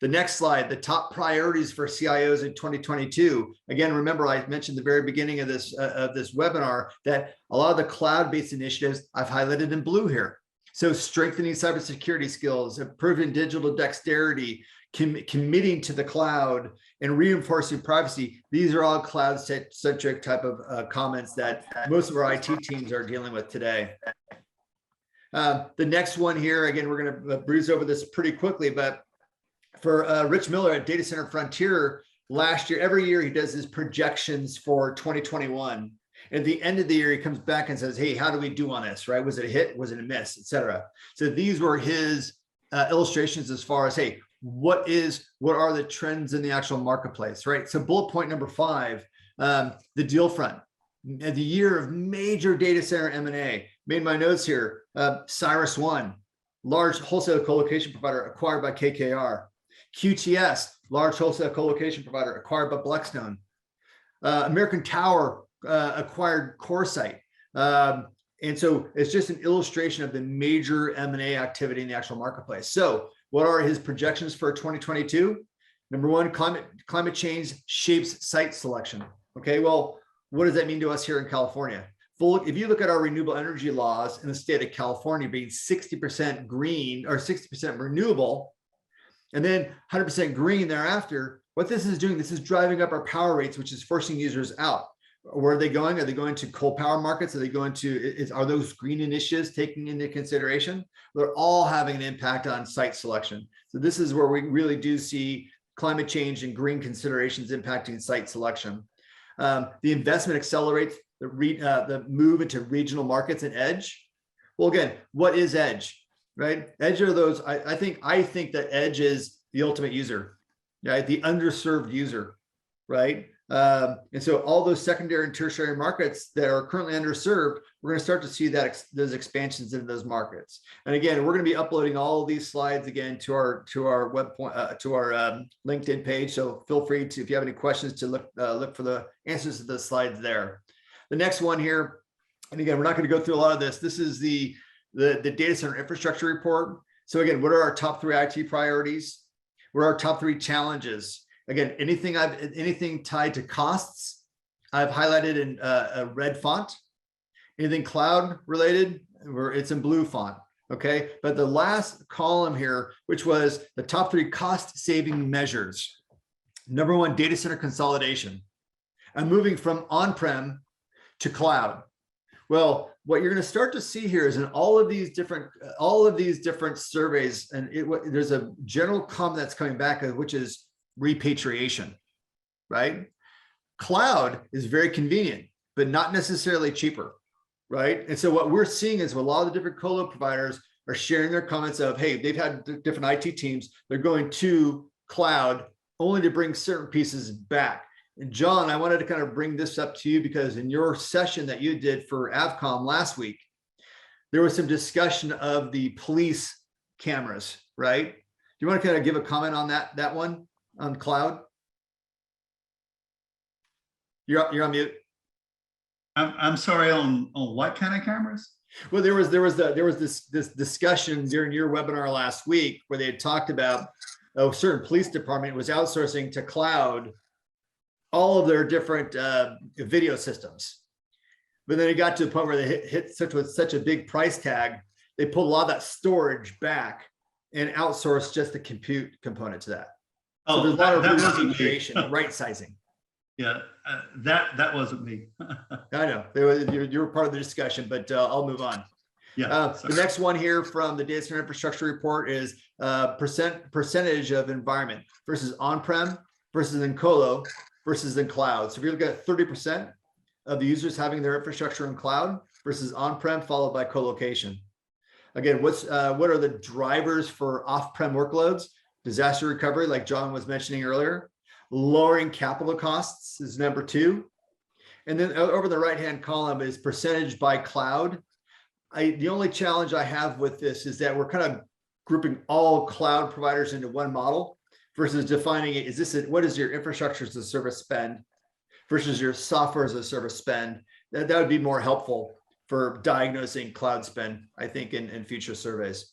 The next slide, the top priorities for CIOs in 2022. Again, remember I mentioned at the very beginning of this webinar that a lot of the cloud-based initiatives I've highlighted in blue here. So strengthening cybersecurity skills, improving digital dexterity, committing to the cloud, and reinforcing privacy. These are all cloud-centric type of comments that most of our IT teams are dealing with today. The next one here, again, we're going to breeze over this pretty quickly, but for Rich Miller at Data Center Frontier last year, every year he does his projections for 2021. At the end of the year, he comes back and says, hey, how do we do on this, right? Was it a hit? Was it a miss, et cetera? So these were his illustrations as far as, hey, what are the trends in the actual marketplace, right? So bullet point number 5, the deal front. The year of major data center M&A. Made my notes here. CyrusOne, large wholesale colocation provider acquired by KKR. QTS, large wholesale colocation provider acquired by Blackstone. American Tower acquired CoreSite. And so it's just an illustration of the major M&A activity in the actual marketplace. So what are his projections for 2022? Number 1, climate change shapes site selection. Okay, well, what does that mean to us here in California? If you look at our renewable energy laws in the state of California being 60% green or 60% renewable, and then 100% green thereafter, what this is doing, this is driving up our power rates, which is forcing users out. Where are they going? Are they going to coal power markets? Are they going to, are those green initiatives taking into consideration? They're all having an impact on site selection. So this is where we really do see climate change and green considerations impacting site selection. The investment accelerates the move into regional markets and edge. Well, again, what is edge, right? Edge are those, I think that edge is the ultimate user, right? The underserved user, right? And so all those secondary and tertiary markets that are currently underserved, we're going to start to see those expansions into those markets. And again, we're going to be uploading all of these slides again to our LinkedIn page. So feel free to, if you have any questions, to look for the answers to the slides there. The next one here, And again, we're not going to go through a lot of this. This is the data center infrastructure report. So again, what are our top 3 IT priorities? What are our top 3 challenges? Again, anything tied to costs, I've highlighted in a red font. Anything cloud related, where it's in blue font. Okay, but the last column here, which was the top 3 cost saving measures. Number 1, data center consolidation. I'm moving from on-prem to cloud. Well, what you're going to start to see here is in all of these different surveys, and there's a general comment that's coming back, which is repatriation, right? Cloud is very convenient, but not necessarily cheaper, right? And so what we're seeing is a lot of the different colo providers are sharing their comments of, hey, they've had different IT teams, they're going to cloud only to bring certain pieces back. And John, I wanted to kind of bring this up to you because in your session that you did for AFCOM last week, there was some discussion of the police cameras, right? Do you want to kind of give a comment on that one on cloud? You're on mute. I'm sorry, on what kind of cameras? Well, there was this discussion during your webinar last week where they had talked about a certain police department was outsourcing to cloud all of their different video systems. But then it got to the point where they hit such a big price tag, they pulled a lot of that storage back and outsourced just the compute component to that. So there's a lot of repatriation and right sizing. Yeah, that wasn't me. I know you were part of the discussion, but I'll move on. Yeah. The next one here from the data center infrastructure report is percentage of environment versus on-prem versus in colo versus in cloud. So if you look at 30% of the users having their infrastructure in cloud versus on-prem, followed by colocation. Again, what are the drivers for off-prem workloads? Disaster recovery, like John was mentioning earlier. Lowering capital costs is number 2. And then over the right-hand column is percentage by cloud. The only challenge I have with this is that we're kind of grouping all cloud providers into one model versus defining it. What is your infrastructure as a service spend versus your software as a service spend? That would be more helpful for diagnosing cloud spend, I think, in future surveys.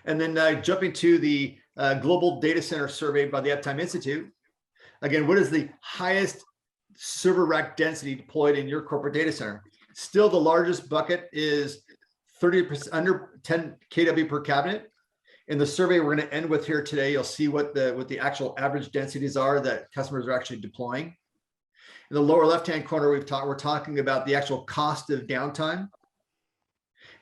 And then jumping to the Global Data Center Survey by the Uptime Institute. Again, what is the highest server rack density deployed in your corporate data center? Still, the largest bucket is 30% under 10 kW per cabinet. In the survey we're going to end with here today, you'll see what the actual average densities are that customers are actually deploying. In the lower left-hand corner, we're talking about the actual cost of downtime.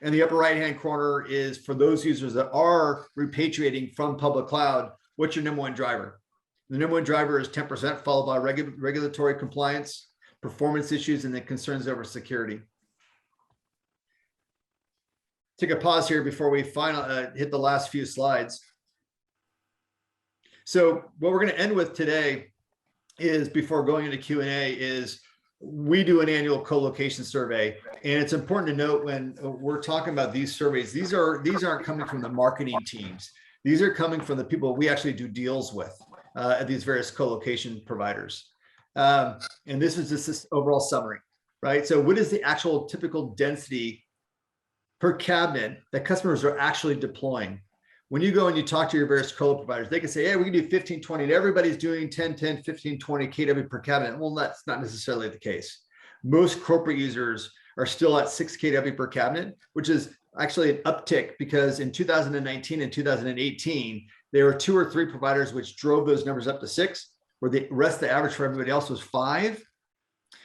And the upper right-hand corner is for those users that are repatriating from public cloud, what's your number 1 driver? The number 1 driver is 10%, followed by regulatory compliance, performance issues, and then concerns over security. Take a pause here before we hit the last few slides. So what we're going to end with today is, before going into Q&A, is we do an annual colocation survey, and it's important to note when we're talking about these surveys, these aren't coming from the marketing teams. These are coming from the people we actually do deals with at these various colocation providers. And this is just this overall summary, right? So what is the actual typical density per cabinet that customers are actually deploying? When you go and you talk to your various colo providers, they can say, hey, we can do 15, 20, and everybody's doing 10, 10, 15, 20 kW per cabinet. Well, that's not necessarily the case. Most corporate users are still at 6 kW per cabinet, which is actually an uptick, because in 2019 and 2018, there were 2 or 3 providers which drove those numbers up to 6, where the rest of the average for everybody else was 5.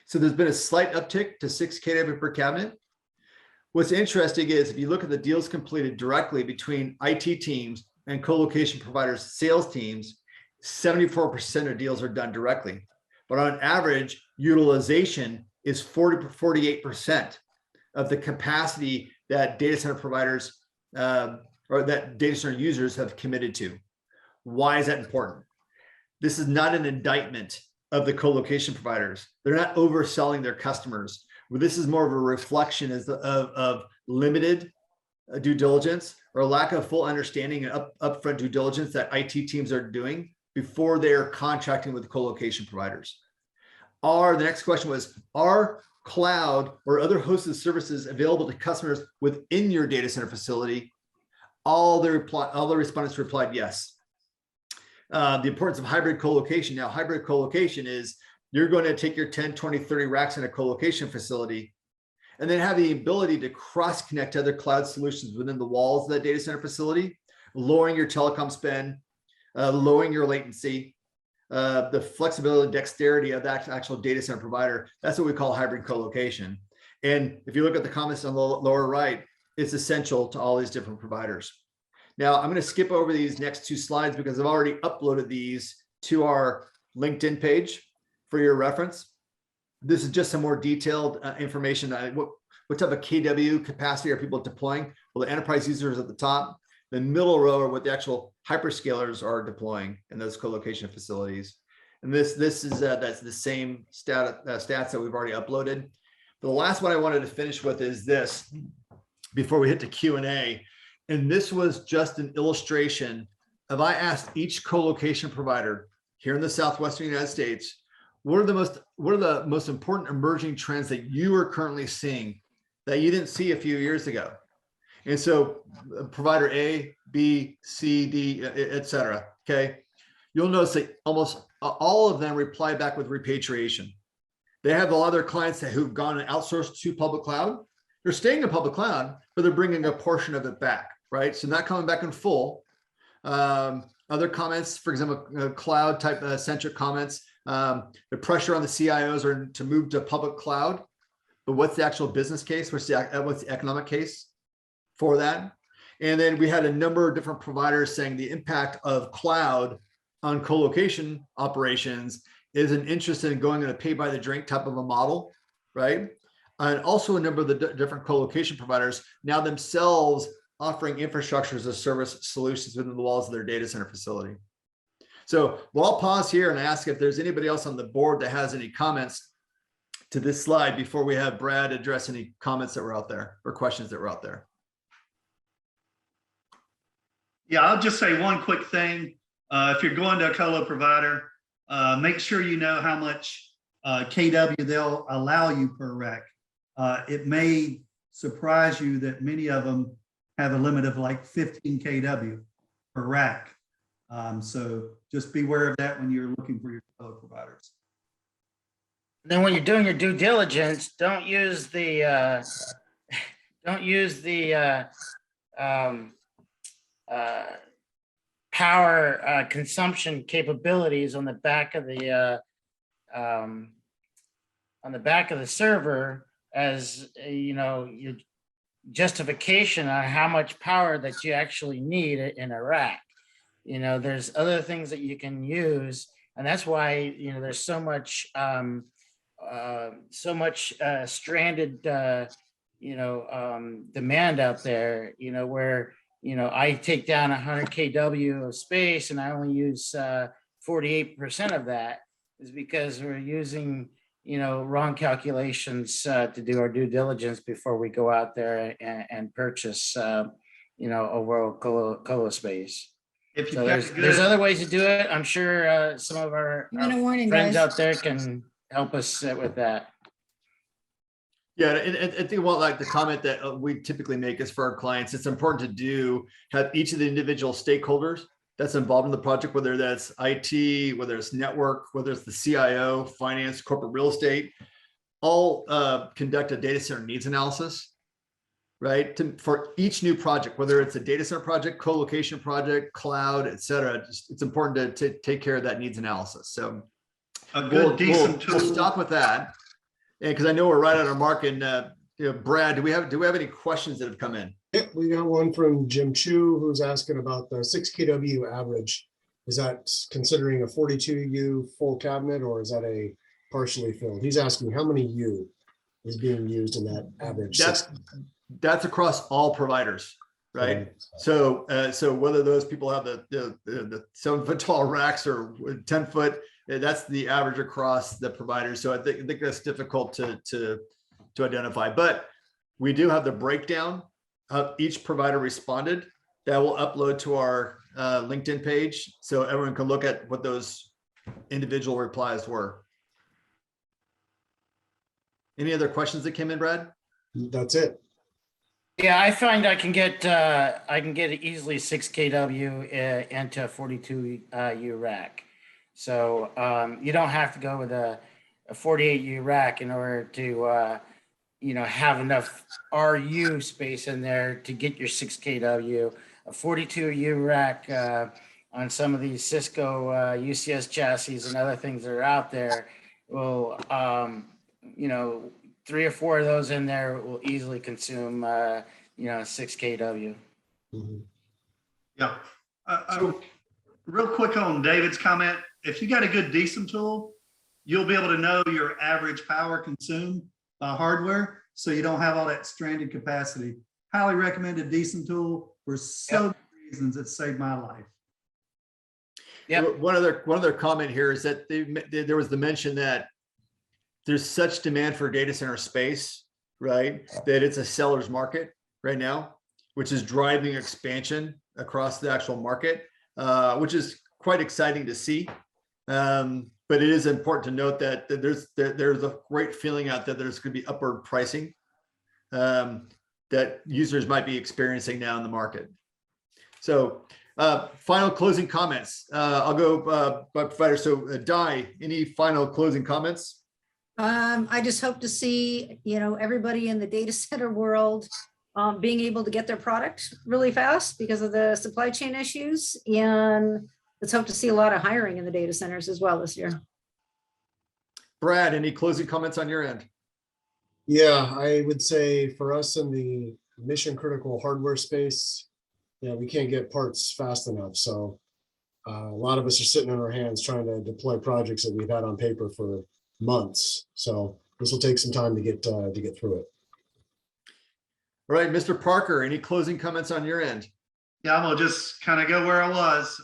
So there's been a slight uptick to 6 kW per cabinet. What's interesting is if you look at the deals completed directly between IT teams and colocation providers' sales teams, 74% of deals are done directly. But on average, utilization is 48% of the capacity that data center providers or that data center users have committed to. Why is that important? This is not an indictment of the colocation providers. They're not overselling their customers. This is more of a reflection of limited due diligence or lack of full understanding and upfront due diligence that IT teams are doing before they are contracting with colocation providers. The next question was, are cloud or other hosted services available to customers within your data center facility? All the respondents replied yes. The importance of hybrid colocation. Now, hybrid colocation is you're going to take your 10, 20, 30 racks in a colocation facility and then have the ability to cross connect to other cloud solutions within the walls of that data center facility, lowering your telecom spend, lowering your latency, the flexibility and dexterity of that actual data center provider. That's what we call hybrid colocation. And if you look at the comments on the lower right, it's essential to all these different providers. Now, I'm going to skip over these next two slides because I've already uploaded these to our LinkedIn page for your reference. This is just some more detailed information. What type of KW capacity are people deploying? Well, the enterprise users at the top. The middle row are what the actual hyperscalers are deploying in those colocation facilities. And this is that's the same stats that we've already uploaded. The last one I wanted to finish with is this before we hit the Q&A. And this was just an illustration of I asked each colocation provider here in the Southwestern United States, what are the most important emerging trends that you are currently seeing that you didn't see a few years ago? And so provider A, B, C, D, et cetera, okay? You'll notice that almost all of them reply back with repatriation. They have a lot of their clients who've gone and outsourced to public cloud. They're staying in public cloud, but they're bringing a portion of it back, right? So not coming back in full. Other comments, for example, cloud type centric comments, the pressure on the CIOs are to move to public cloud, but what's the actual business case? What's the economic case for that? And then we had a number of different providers saying the impact of cloud on colocation operations is an interest in going in a pay by the drink type of a model, right? And also a number of the different colocation providers now themselves offering infrastructure as a service solutions within the walls of their data center facility. So well, I'll pause here and ask if there's anybody else on the board that has any comments to this slide before we have Brad address any comments that were out there or questions that were out there. Yeah, I'll just say one quick thing. If you're going to a colo provider, make sure you know how much KW they'll allow you per rack. It may surprise you that many of them have a limit of like 15 KW per rack. So just beware of that when you're looking for your colo providers. Then when you're doing your due diligence, don't use the power consumption capabilities on the back of the server as your justification on how much power that you actually need in a rack. There's other things that you can use, and that's why there's so much stranded demand out there. Where I take down 100 kW of space and I only use 48% of that is because we're using wrong calculations to do our due diligence before we go out there and purchase a world colo space. So there's other ways to do it. I'm sure some of our friends out there can help us with that. Yeah, and I think like the comment that we typically make is for our clients, it's important to have each of the individual stakeholders that's involved in the project, whether that's IT, whether it's network, whether it's the CIO, finance, corporate real estate, all conduct a data center needs analysis, right? For each new project, whether it's a data center project, co-location project, cloud, et cetera, it's important to take care of that needs analysis. So a good, decent tool. We'll stop with that. And because I know we're right on our mark, and Brad, do we have any questions that have come in? Yep, we got one from Jim Chu, who's asking about the 6 kW average. Is that considering a 42U full cabinet, or is that a partially filled? He's asking how many U is being used in that average. That's across all providers, right? So whether those people have the 7-foot tall racks or 10-foot, that's the average across the providers. So I think that's difficult to identify, but we do have the breakdown of each provider responded that will upload to our LinkedIn page, so everyone can look at what those individual replies were. Any other questions that came in, Brad? That's it. Yeah, I find I can get easily 6 kW into a 42 U rack. So you don't have to go with a 48 U rack in order to have enough RU space in there to get your 6 kW. A 42 U rack on some of these Cisco UCS chassis and other things that are out there will 3 or 4 of those in there will easily consume 6 kW. Mhm. Yeah. Real quick on David's comment, if you got a good decent tool, you'll be able to know your average power consumed by hardware, so you don't have all that stranded capacity. Highly recommended decent tool for so many reasons. It saved my life. Yep. One other comment here is that there was the mention that there's such demand for data center space, right? That it's a seller's market right now, which is driving expansion across the actual market, which is quite exciting to see. But it is important to note that there's a great feeling out there that there's going to be upward pricing that users might be experiencing now in the market. So final closing comments. I'll go by provider. So Di, any final closing comments? I just hope to see, everybody in the data center world being able to get their product really fast because of the supply chain issues. And let's hope to see a lot of hiring in the data centers as well this year. Brad, any closing comments on your end? Yeah, I would say for us in the mission critical hardware space, we can't get parts fast enough. So a lot of us are sitting on our hands trying to deploy projects that we've had on paper for months. So this will take some time to get through it. All right, Mr. Parker, any closing comments on your end? Yeah, I'm gonna just kind of go where I was.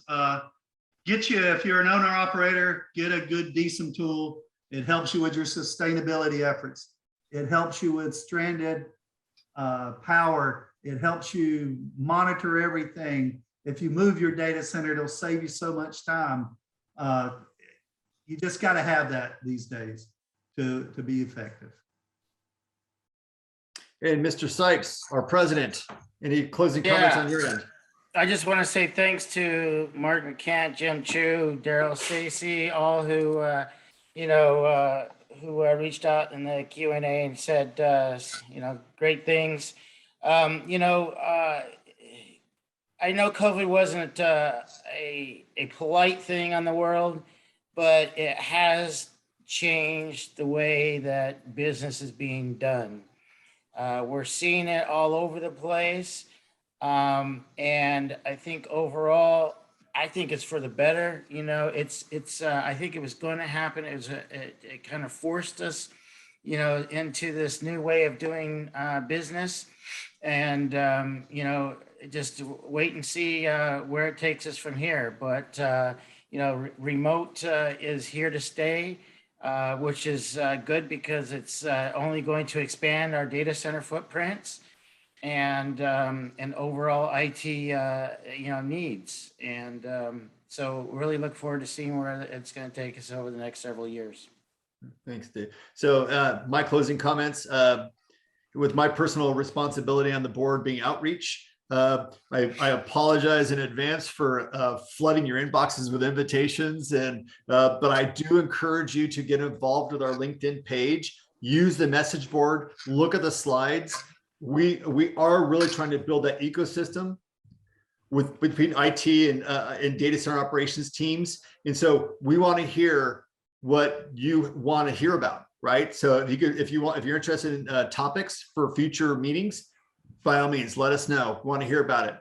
If you're an owner operator, get a good, decent tool. It helps you with your sustainability efforts. It helps you with stranded power. It helps you monitor everything. If you move your data center, it'll save you so much time. You just got to have that these days to be effective. And Mr. Sipes, our president, any closing comments on your end? I just want to say thanks to Mark McCant, Jim Chu, Daryl Stacy, all who reached out in the Q&A and said great things. I know COVID wasn't a polite thing on the world, but it has changed the way that business is being done. We're seeing it all over the place. And I think overall, I think it's for the better. I think it was going to happen. It kind of forced us, into this new way of doing business. And, just wait and see where it takes us from here. But, remote is here to stay, which is good because it's only going to expand our data center footprints and overall IT, needs. And so really look forward to seeing where it's going to take us over the next several years. Thanks, Dave. So my closing comments, with my personal responsibility on the board being outreach, I apologize in advance for flooding your inboxes with invitations, but I do encourage you to get involved with our LinkedIn page, use the message board, look at the slides. We are really trying to build that ecosystem between IT and data center operations teams. And so we want to hear what you want to hear about, right? So if you're interested in topics for future meetings, by all means, let us know. We want to hear about it.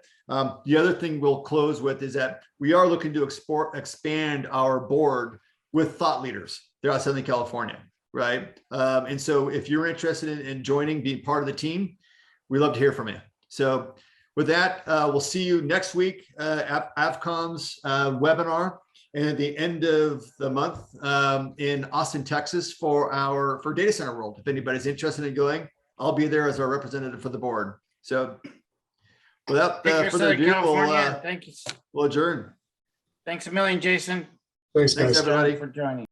The other thing we'll close with is that we are looking to expand our board with thought leaders throughout Southern California, right? And so if you're interested in joining, being part of the team, we'd love to hear from you. So with that, we'll see you next week at AFCOM's webinar, and at the end of the month in Austin, Texas for Data Center World. If anybody's interested in going, I'll be there as our representative for the board. So without further ado, Thank you. we'll adjourn. Thanks a million, Jason. Thanks, guys. Thanks, everybody. For joining.